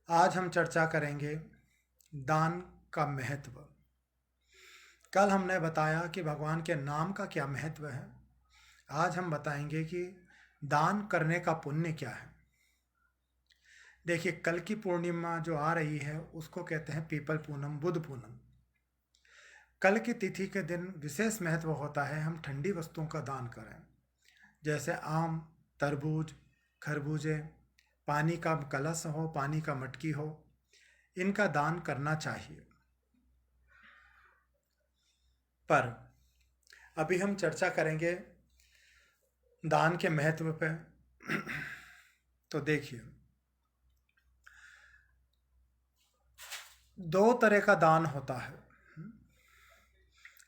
आज हम चर्चा करेंगे दान का महत्व। कल हमने बताया कि भगवान के नाम का क्या महत्व है। आज हम बताएंगे कि दान करने का पुण्य क्या है। देखिए, कल की पूर्णिमा जो आ रही है उसको कहते हैं पीपल पूनम, बुध पूनम। कल की तिथि के दिन विशेष महत्व होता है हम ठंडी वस्तुओं का दान करें, जैसे आम, तरबूज, खरबूजे, पानी का कलश हो, पानी का मटकी हो, इनका दान करना चाहिए। पर अभी हम चर्चा करेंगे दान के महत्व पे। तो देखिए, दो तरह का दान होता है,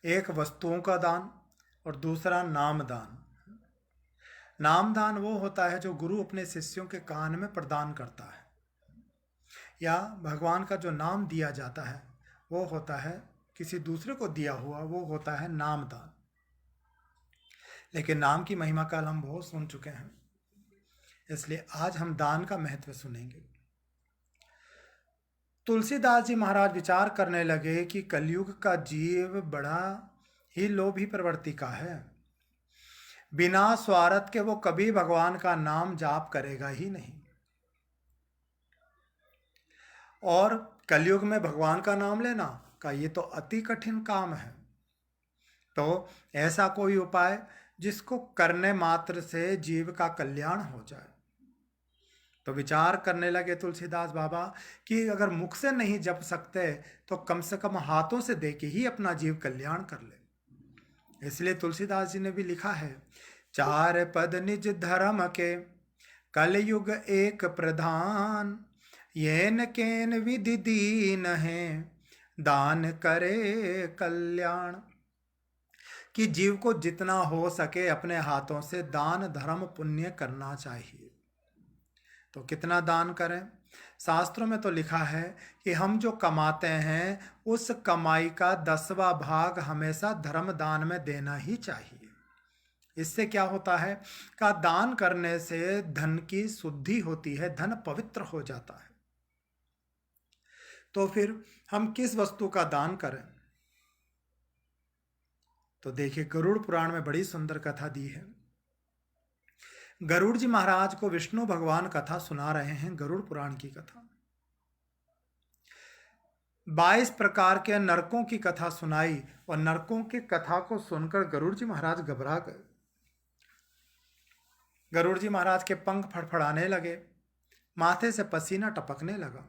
एक वस्तुओं का दान और दूसरा नाम दान। नाम दान वो होता है जो गुरु अपने शिष्यों के कान में प्रदान करता है, या भगवान का जो नाम दिया जाता है वो होता है किसी दूसरे को दिया हुआ, वो होता है नाम दान। लेकिन नाम की महिमा कल हम बहुत सुन चुके हैं, इसलिए आज हम दान का महत्व सुनेंगे। तुलसीदास जी महाराज विचार करने लगे कि कलयुग का जीव बड़ा ही लोभी प्रवृत्ति का है। बिना स्वार्थ के वो कभी भगवान का नाम जाप करेगा ही नहीं, और कलयुग में भगवान का नाम लेना का ये तो अति कठिन काम है। तो ऐसा कोई उपाय जिसको करने मात्र से जीव का कल्याण हो जाए। तो विचार करने लगे तुलसीदास बाबा कि अगर मुख से नहीं जप सकते तो कम से कम हाथों से दे के ही अपना जीव कल्याण कर ले। इसलिए तुलसीदास जी ने भी लिखा है, चार पद निज धर्म के कलयुग एक प्रधान, येन केन विधि दीन है दान करे कल्याण। कि जीव को जितना हो सके अपने हाथों से दान धर्म पुण्य करना चाहिए। तो कितना दान करें? शास्त्रों में तो लिखा है कि हम जो कमाते हैं उस कमाई का 10वां भाग हमेशा धर्म दान में देना ही चाहिए। इससे क्या होता है का दान करने से धन की शुद्धि होती है, धन पवित्र हो जाता है। तो फिर हम किस वस्तु का दान करें? तो देखिए, गरुड़ पुराण में बड़ी सुंदर कथा दी है। गरुड़ जी महाराज को विष्णु भगवान कथा सुना रहे हैं, गरुड़ पुराण की कथा। 22 प्रकार के नरकों की कथा सुनाई, और नरकों की कथा को सुनकर गरुड़ जी महाराज घबरा गए। गरुड़ जी महाराज के पंख फड़फड़ाने लगे, माथे से पसीना टपकने लगा।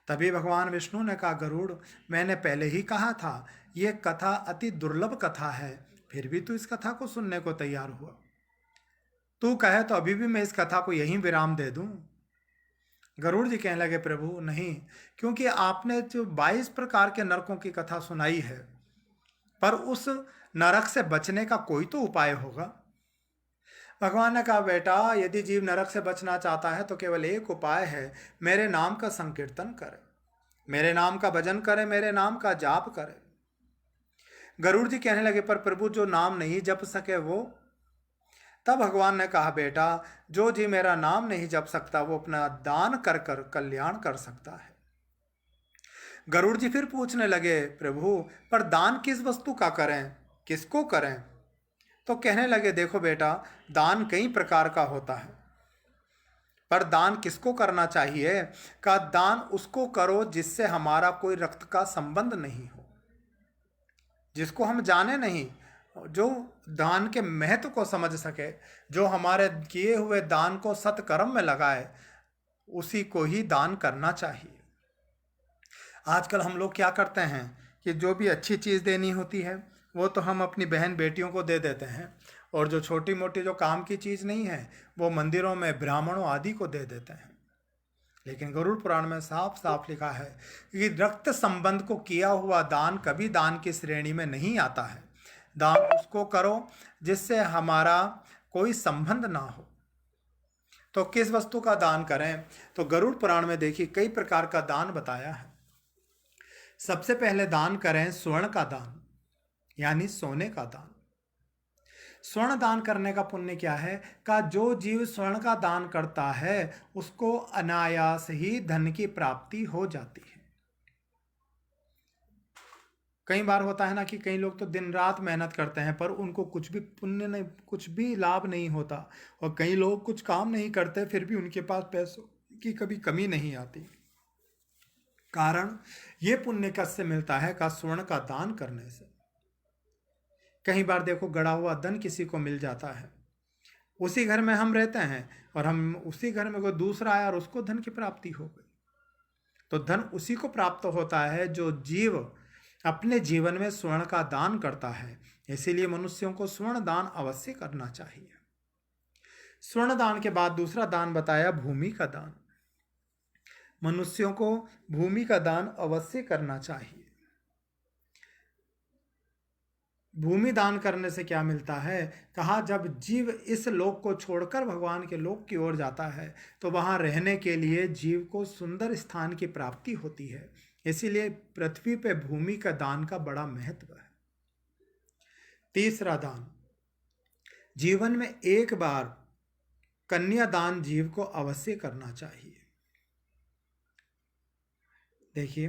तभी भगवान विष्णु ने कहा, गरुड़, मैंने पहले ही कहा था यह कथा अति दुर्लभ कथा है, फिर भी तू इस कथा को सुनने को तैयार हुआ। तू कहे तो अभी भी मैं इस कथा को यहीं विराम दे दूं। गरुड़ जी कहने लगे, प्रभु नहीं, क्योंकि आपने जो 22 प्रकार के नरकों की कथा सुनाई है, पर उस नरक से बचने का कोई तो उपाय होगा। भगवान ने कहा, बेटा, यदि जीव नरक से बचना चाहता है तो केवल एक उपाय है, मेरे नाम का संकीर्तन करे, मेरे नाम का भजन करे, मेरे नाम का जाप करे। गरुड़ जी कहने लगे, पर प्रभु जो नाम नहीं जप सके वो? तब भगवान ने कहा, बेटा, जो जी मेरा नाम नहीं जप सकता वो अपना दान कर कर कल्याण कर सकता है। गरुड़ जी फिर पूछने लगे, प्रभु, पर दान किस वस्तु का करें, किसको करें? तो कहने लगे, देखो बेटा, दान कई प्रकार का होता है, पर दान किसको करना चाहिए? का दान उसको करो जिससे हमारा कोई रक्त का संबंध नहीं हो, जिसको हम जाने नहीं, जो दान के महत्व को समझ सके, जो हमारे किए हुए दान को सत्कर्म में लगाए, उसी को ही दान करना चाहिए। आजकल हम लोग क्या करते हैं कि जो भी अच्छी चीज़ देनी होती है वो तो हम अपनी बहन बेटियों को दे देते हैं, और जो छोटी मोटी जो काम की चीज़ नहीं है वो मंदिरों में ब्राह्मणों आदि को दे देते हैं। लेकिन गरुड़ पुराण में साफ साफ लिखा है कि रक्त संबंध को किया हुआ दान कभी दान की श्रेणी में नहीं आता है। दान उसको करो जिससे हमारा कोई संबंध ना हो। तो किस वस्तु का दान करें? तो गरुड़ पुराण में देखिए कई प्रकार का दान बताया है। सबसे पहले दान करें स्वर्ण का दान, यानी सोने का दान। स्वर्ण दान करने का पुण्य क्या है? का जो जीव स्वर्ण का दान करता है उसको अनायास ही धन की प्राप्ति हो जाती है। कई बार होता है ना कि कई लोग तो दिन रात मेहनत करते हैं पर उनको कुछ भी पुण्य नहीं, कुछ भी लाभ नहीं होता, और कई लोग कुछ काम नहीं करते फिर भी उनके पास पैसों की कभी कमी नहीं आती। कारण ये पुण्य किससे मिलता है? का स्वर्ण का दान करने से। कई बार देखो गड़ा हुआ धन किसी को मिल जाता है, उसी घर में हम रहते हैं और हम उसी घर में कोई दूसरा आया और उसको धन की प्राप्ति हो गई। तो धन उसी को प्राप्त होता है जो जीव अपने जीवन में स्वर्ण का दान करता है। इसीलिए मनुष्यों को स्वर्ण दान अवश्य करना चाहिए। स्वर्ण दान के बाद दूसरा दान बताया भूमि का दान। मनुष्यों को भूमि का दान अवश्य करना चाहिए। भूमि दान करने से क्या मिलता है? कहा जब जीव इस लोक को छोड़कर भगवान के लोक की ओर जाता है तो वहां रहने के लिए जीव को सुंदर स्थान की प्राप्ति होती है। इसीलिए पृथ्वी पे भूमि का दान का बड़ा महत्व है। तीसरा दान, जीवन में एक बार कन्या दान जीव को अवश्य करना चाहिए। देखिए,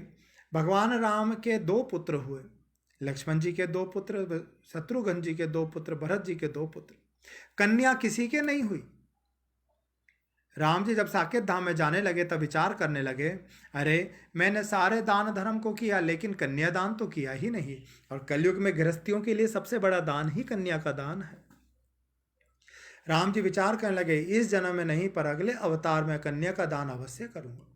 भगवान राम के दो पुत्र हुए, लक्ष्मण जी के दो पुत्र, शत्रुघ्न जी के दो पुत्र, भरत जी के दो पुत्र। कन्या किसी के नहीं हुई। राम जी जब साकेत धाम में जाने लगे तब विचार करने लगे, अरे मैंने सारे दान धर्म को किया लेकिन कन्यादान तो किया ही नहीं, और कलयुग में गृहस्थियों के लिए सबसे बड़ा दान ही कन्या का दान है। राम जी विचार करने लगे, इस जन्म में नहीं पर अगले अवतार में कन्या का दान अवश्य करूंगा।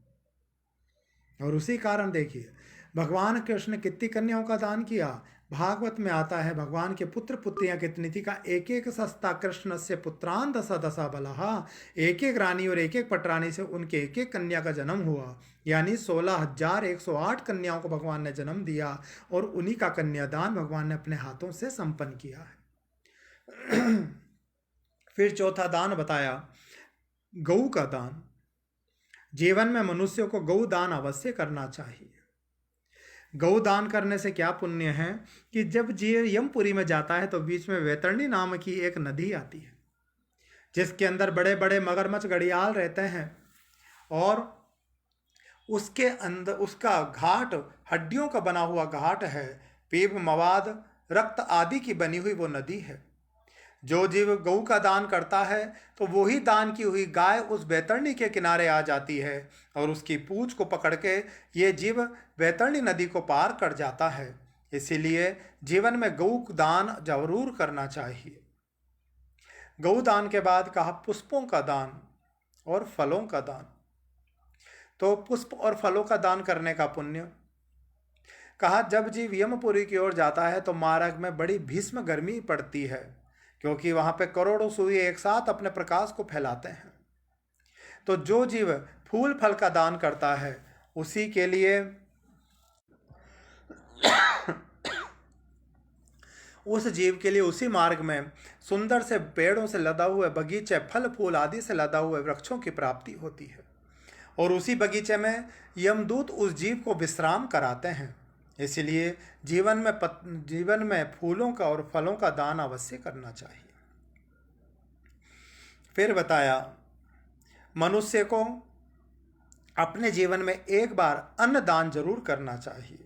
और उसी कारण देखिए भगवान कृष्ण ने कितनी कन्याओं का दान किया। भागवत में आता है भगवान के पुत्र पुत्रियां कितनी थी का एक एक सस्ता कृष्ण से पुत्रान दशा दशा बलहा। एक एक रानी और एक एक पटरानी से उनके एक एक कन्या का जन्म हुआ, यानी 16,108 कन्याओं को भगवान ने जन्म दिया और उन्हीं का कन्यादान भगवान ने अपने हाथों से संपन्न किया है। फिर चौथा दान बताया गौ का दान। जीवन में मनुष्य को गौ दान अवश्य करना चाहिए। गौ दान करने से क्या पुण्य है कि जब जीव यमपुरी में जाता है तो बीच में वैतरणी नाम की एक नदी आती है जिसके अंदर बड़े बड़े मगरमच्छ घड़ियाल रहते हैं, और उसके अंदर उसका घाट हड्डियों का बना हुआ घाट है, पीप मवाद रक्त आदि की बनी हुई वो नदी है। जो जीव गौ का दान करता है तो वो ही दान की हुई गाय उस बैतरणी के किनारे आ जाती है और उसकी पूंछ को पकड़ के ये जीव बैतरणी नदी को पार कर जाता है। इसीलिए जीवन में गौ दान जरूर करना चाहिए। गौ दान के बाद कहा पुष्पों का दान और फलों का दान। तो पुष्प और फलों का दान करने का पुण्य। कहा जब जीव यमपुरी की ओर जाता है तो मार्ग में बड़ी भीष्म गर्मी पड़ती है क्योंकि वहां पे करोड़ों सूर्य एक साथ अपने प्रकाश को फैलाते हैं। तो जो जीव फूल फल का दान करता है उसी के लिए उस जीव के लिए उसी मार्ग में सुंदर से पेड़ों से लदा हुए बगीचे, फल फूल आदि से लदा हुए वृक्षों की प्राप्ति होती है, और उसी बगीचे में यमदूत उस जीव को विश्राम कराते हैं। इसलिए जीवन में फूलों का और फलों का दान अवश्य करना चाहिए। फिर बताया मनुष्य को अपने जीवन में एक बार अन्न दान जरूर करना चाहिए,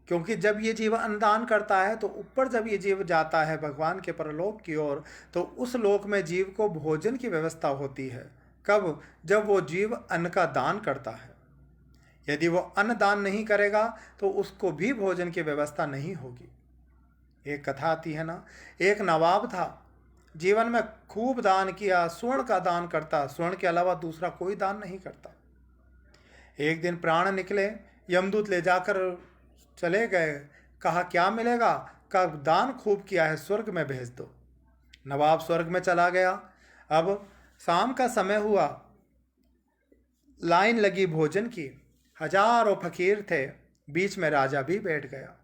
क्योंकि जब ये जीव अन्नदान करता है तो ऊपर जब ये जीव जाता है भगवान के परलोक की ओर तो उस लोक में जीव को भोजन की व्यवस्था होती है। कब? जब वो जीव अन्न का दान करता है। यदि वो अन्न दान नहीं करेगा तो उसको भी भोजन की व्यवस्था नहीं होगी। एक कथा आती है ना, एक नवाब था, जीवन में खूब दान किया, स्वर्ण का दान करता, स्वर्ण के अलावा दूसरा कोई दान नहीं करता। एक दिन प्राण निकले, यमदूत ले जाकर चले गए, कहा क्या मिलेगा? का दान खूब किया है, स्वर्ग में भेज दो। नवाब स्वर्ग में चला गया। अब शाम का समय हुआ, लाइन लगी भोजन की, हजारों फकीर थे, बीच में राजा भी बैठ गया।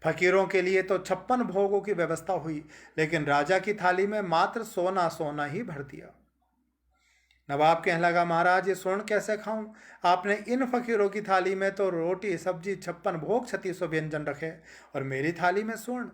फकीरों के लिए तो 56 भोगों की व्यवस्था हुई, लेकिन राजा की थाली में मात्र सोना सोना ही भर दिया। नवाब कहने लगा, महाराज ये स्वर्ण कैसे खाऊं? आपने इन फकीरों की थाली में तो रोटी सब्जी 56 भोग 3600 व्यंजन रखे और मेरी थाली में स्वर्ण।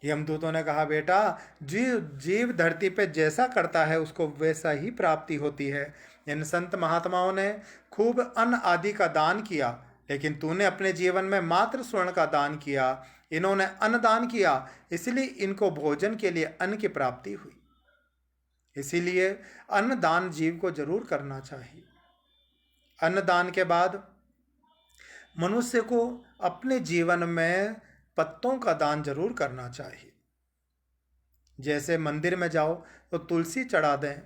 यमदूतों ने कहा, बेटा जीव जीव धरती पे जैसा करता है उसको वैसा ही प्राप्ति होती है। इन संत महात्माओं ने खूब अन्न आदि का दान किया, लेकिन तूने अपने जीवन में मात्र स्वर्ण का दान किया। इन्होंने अन्न दान किया, इसलिए इनको भोजन के लिए अन्न की प्राप्ति हुई। इसीलिए अन्न दान जीव को जरूर करना चाहिए। अन्न दान के बाद मनुष्य को अपने जीवन में पत्तों का दान जरूर करना चाहिए। जैसे मंदिर में जाओ तो तुलसी चढ़ा दें,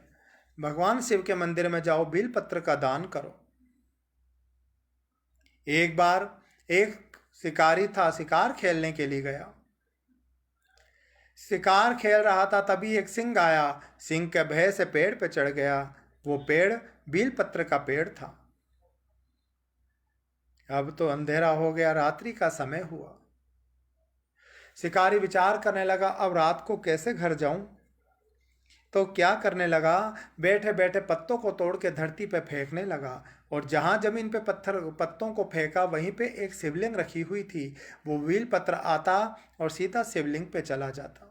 भगवान शिव के मंदिर में जाओ बेल पत्र का दान करो। एक बार एक शिकारी था, शिकार खेलने के लिए गया। शिकार खेल रहा था, तभी एक सिंह आया। सिंह के भय से पेड़ पे चढ़ गया। वो पेड़ बेल पत्र का पेड़ था। अब तो अंधेरा हो गया, रात्रि का समय हुआ। शिकारी विचार करने लगा, अब रात को कैसे घर जाऊं? तो क्या करने लगा, बैठे बैठे पत्तों को तोड़ के धरती पे फेंकने लगा और जहां जमीन पे पत्तों को फेंका वहीं पे एक शिवलिंग रखी हुई थी। वो बेल पत्र आता और सीधा शिवलिंग पे चला जाता।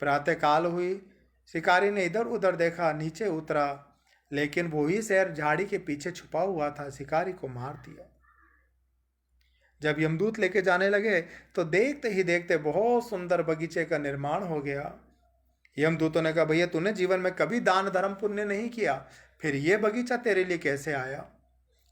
प्रातःकाल हुई, शिकारी ने इधर उधर देखा, नीचे उतरा, लेकिन वही शेर झाड़ी के पीछे छुपा हुआ था। शिकारी को मार दिया। जब यमदूत लेके जाने लगे तो देखते ही देखते बहुत सुंदर बगीचे का निर्माण हो गया। यमदूतों ने कहा, भैया तूने जीवन में कभी दान धर्म पुण्य नहीं किया, फिर ये बगीचा तेरे लिए कैसे आया?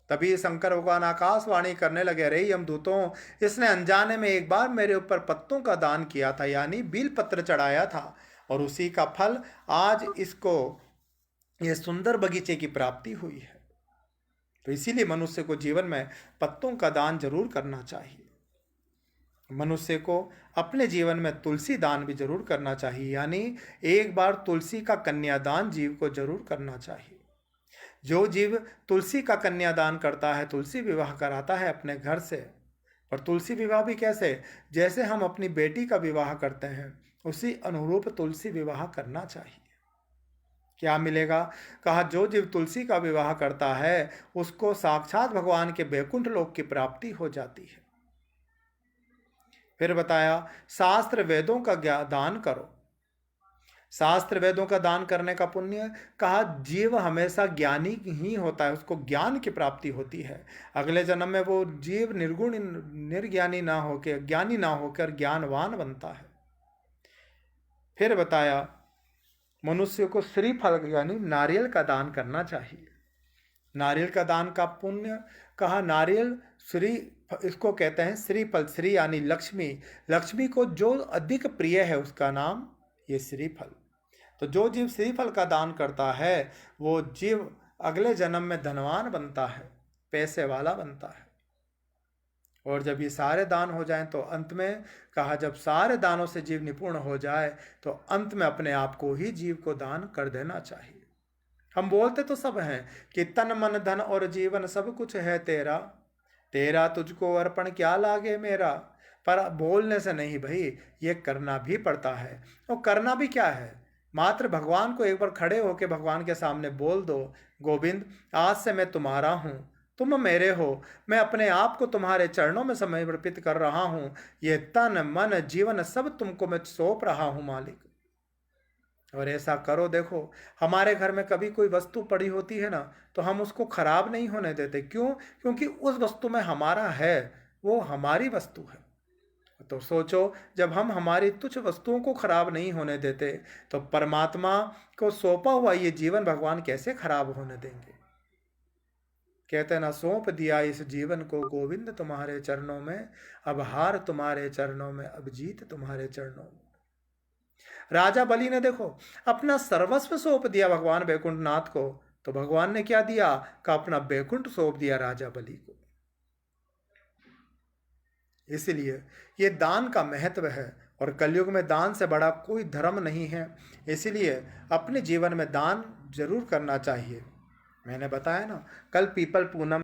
तभी शंकर भगवान आकाशवाणी करने लगे, अरे यमदूतों, इसने अनजाने में एक बार मेरे ऊपर पत्तों का दान किया था, यानी बेल पत्र चढ़ाया था, और उसी का फल आज इसको ये सुंदर बगीचे की प्राप्ति हुई है। तो इसीलिए मनुष्य को जीवन में पत्तों का दान जरूर करना चाहिए। मनुष्य को अपने जीवन में तुलसी दान भी जरूर करना चाहिए, यानी एक बार तुलसी का कन्यादान जीव को जरूर करना चाहिए। जो जीव तुलसी का कन्यादान करता है, तुलसी विवाह कराता है अपने घर से। और तुलसी विवाह भी कैसे? जैसे हम अपनी बेटी का विवाह करते हैं उसी अनुरूप तुलसी विवाह करना चाहिए। क्या मिलेगा? कहा, जो जीव तुलसी का विवाह करता है उसको साक्षात भगवान के वैकुंठ लोक की प्राप्ति हो जाती है। फिर बताया, शास्त्र वेदों का दान करो। शास्त्र वेदों का दान करने का पुण्य, कहा जीव हमेशा ज्ञानी ही होता है, उसको ज्ञान की प्राप्ति होती है। अगले जन्म में वो जीव निर्गुण निर्ज्ञानी ना होकर, ज्ञानी ना होकर ज्ञानवान बनता है। फिर बताया, मनुष्य को श्रीफल यानी नारियल का दान करना चाहिए। नारियल का दान का पुण्य, कहा नारियल श्री, इसको कहते हैं श्रीफल। श्री यानी लक्ष्मी, लक्ष्मी को जो अधिक प्रिय है उसका नाम ये श्रीफल। तो जो जीव श्रीफल का दान करता है वो जीव अगले जन्म में धनवान बनता है, पैसे वाला बनता है। और जब ये सारे दान हो जाएं तो अंत में, कहा जब सारे दानों से जीव निपुण हो जाए तो अंत में अपने आप को ही जीव को दान कर देना चाहिए। हम बोलते तो सब हैं कि तन मन धन और जीवन सब कुछ है तेरा, तेरा तुझको अर्पण क्या लागे मेरा। पर बोलने से नहीं भाई, ये करना भी पड़ता है। और करना भी क्या है, मात्र भगवान को एक बार खड़े होकर भगवान के सामने बोल दो, गोविंद आज से मैं तुम्हारा हूँ, तुम मेरे हो, मैं अपने आप को तुम्हारे चरणों में समर्पित कर रहा हूँ, ये तन मन जीवन सब तुमको मैं सौंप रहा हूँ मालिक। और ऐसा करो। देखो हमारे घर में कभी कोई वस्तु पड़ी होती है ना, तो हम उसको खराब नहीं होने देते। क्यों? क्योंकि उस वस्तु में हमारा है, वो हमारी वस्तु है। तो सोचो, जब हम हमारी तुच्छ वस्तुओं को खराब नहीं होने देते तो परमात्मा को सौंपा हुआ ये जीवन भगवान कैसे खराब होने देंगे। कहते ना, सौंप दिया इस जीवन को गोविंद तुम्हारे चरणों में, अब हार तुम्हारे चरणों में, अब जीत तुम्हारे चरणों में। राजा बलि ने देखो अपना सर्वस्व सौंप दिया भगवान वैकुंठ नाथ को, तो भगवान ने क्या दिया? का अपना वैकुंठ सौंप दिया राजा बलि को। इसलिए ये दान का महत्व है, और कलयुग में दान से बड़ा कोई धर्म नहीं है। इसलिए अपने जीवन में दान जरूर करना चाहिए। मैंने बताया ना, कल पीपल पूनम